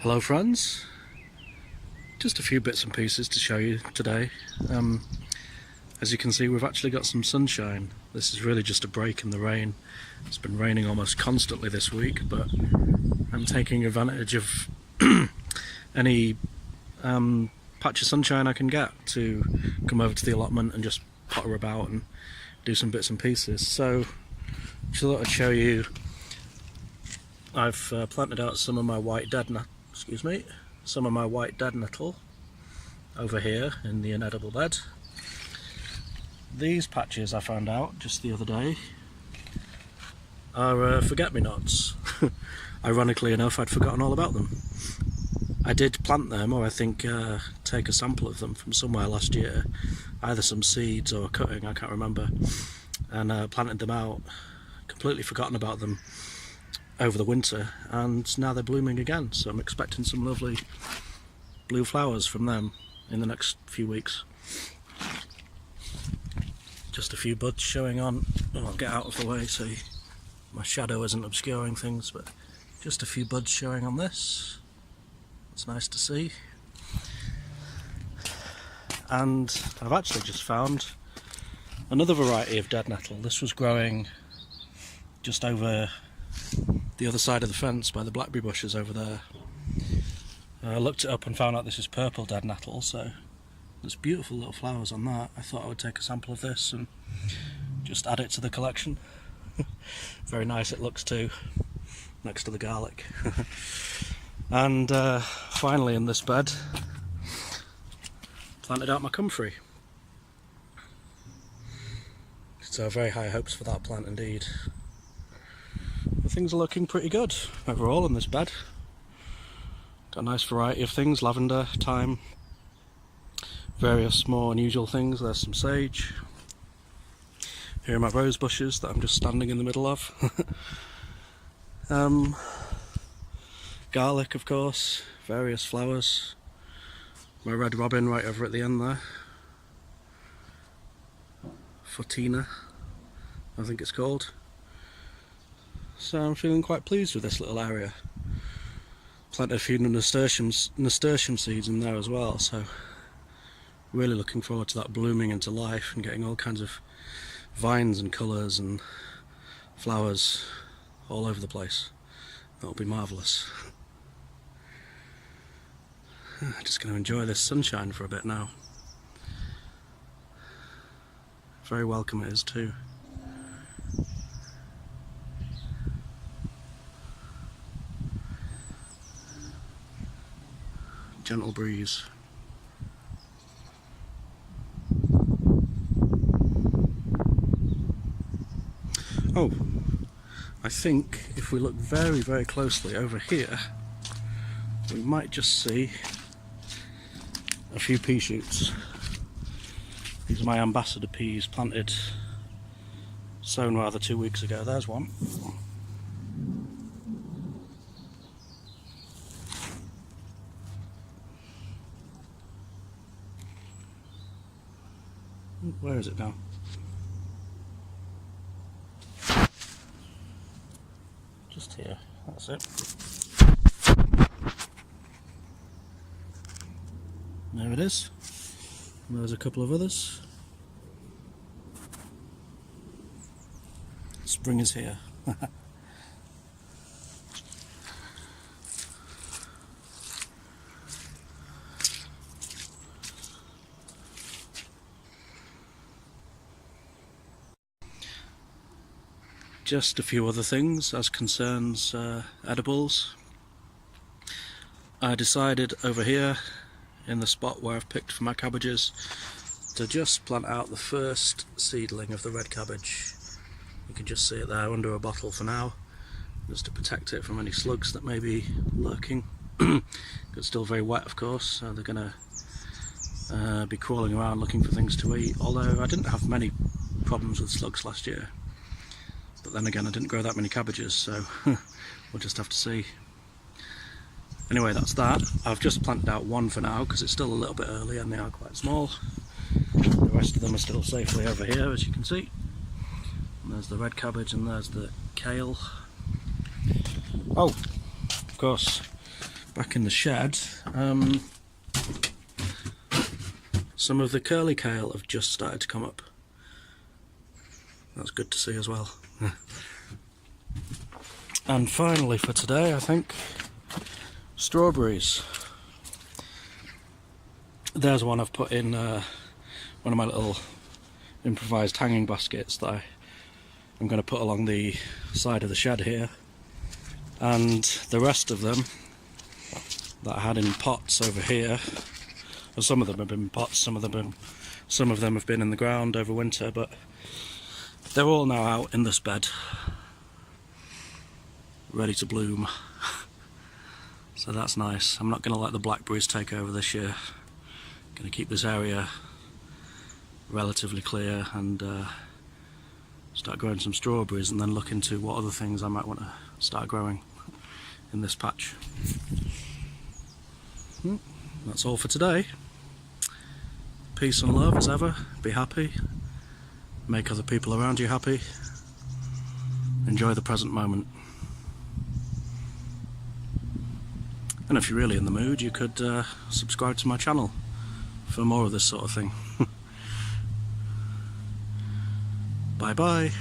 Hello friends, just a few bits and pieces to show you today. As you can see, we've actually got some sunshine. This is really just a break in the rain. It's been raining almost constantly this week, but I'm taking advantage of any patch of sunshine I can get to come over to the allotment and just potter about and do some bits and pieces. So just thought I'd show you, I've planted out some of my white deadnettle over here in the inedible bed. These patches I found out just the other day are forget-me-nots. Ironically enough, I'd forgotten all about them. I did plant them, or I think take a sample of them from somewhere last year, either some seeds or a cutting, I can't remember, and planted them out, completely forgotten about them over the winter, and now they're blooming again, so I'm expecting some lovely blue flowers from them in the next few weeks. Just a few buds showing on. I'll get out of the way so my shadow isn't obscuring things, but just a few buds showing on this. It's nice to see. And I've actually just found another variety of dead nettle. This was growing just over the other side of the fence by the blackberry bushes over there. I looked it up and found out this is purple dead nettle, so there's beautiful little flowers on that. I thought I would take a sample of this and just add it to the collection. Very nice it looks too, next to the garlic. And finally in this bed, planted out my comfrey. So very high hopes for that plant indeed. But things are looking pretty good overall in this bed. Got a nice variety of things: lavender, thyme, various more unusual things. There's some sage. Here are my rose bushes that I'm just standing in the middle of. Garlic, of course, various flowers. My red robin right over at the end there. Fortina, I think it's called. So I'm feeling quite pleased with this little area. Planted a few nasturtium seeds in there as well, so really looking forward to that blooming into life and getting all kinds of vines and colours and flowers all over the place. That'll be marvellous. Just going to enjoy this sunshine for a bit now. Very welcome it is too. Gentle breeze. Oh, I think if we look very, very closely over here, we might just see a few pea shoots. These are my ambassador peas, planted, sown rather 2 weeks ago. There's one. Where is it now? Just here, that's it. There it is. And there's a couple of others. Spring is here. Just a few other things as concerns edibles. I decided over here in the spot where I've picked for my cabbages to just plant out the first seedling of the red cabbage. You can just see it there under a bottle for now, just to protect it from any slugs that may be lurking. It's still very wet, of course, so they're going to be crawling around looking for things to eat, although I didn't have many problems with slugs last year. But then again, I didn't grow that many cabbages, so we'll just have to see. Anyway, that's that. I've just planted out one for now because it's still a little bit early and they are quite small. The rest of them are still safely over here, as you can see. And there's the red cabbage and there's the kale. Oh, of course, back in the shed, some of the curly kale have just started to come up. That's good to see as well. And finally for today, I think, strawberries. There's one I've put in one of my little improvised hanging baskets that I'm going to put along the side of the shed here. And the rest of them that I had in pots over here, well, some of them have been in pots, some of them have been in the ground over winter, but they're all now out in this bed, ready to bloom. So that's nice. I'm not going to let the blackberries take over this year. I'm going to keep this area relatively clear and start growing some strawberries, and then look into what other things I might want to start growing in this patch. That's all for today. Peace and love as ever. Be happy. Make other people around you happy. Enjoy the present moment. And if you're really in the mood, you could subscribe to my channel for more of this sort of thing. Bye bye.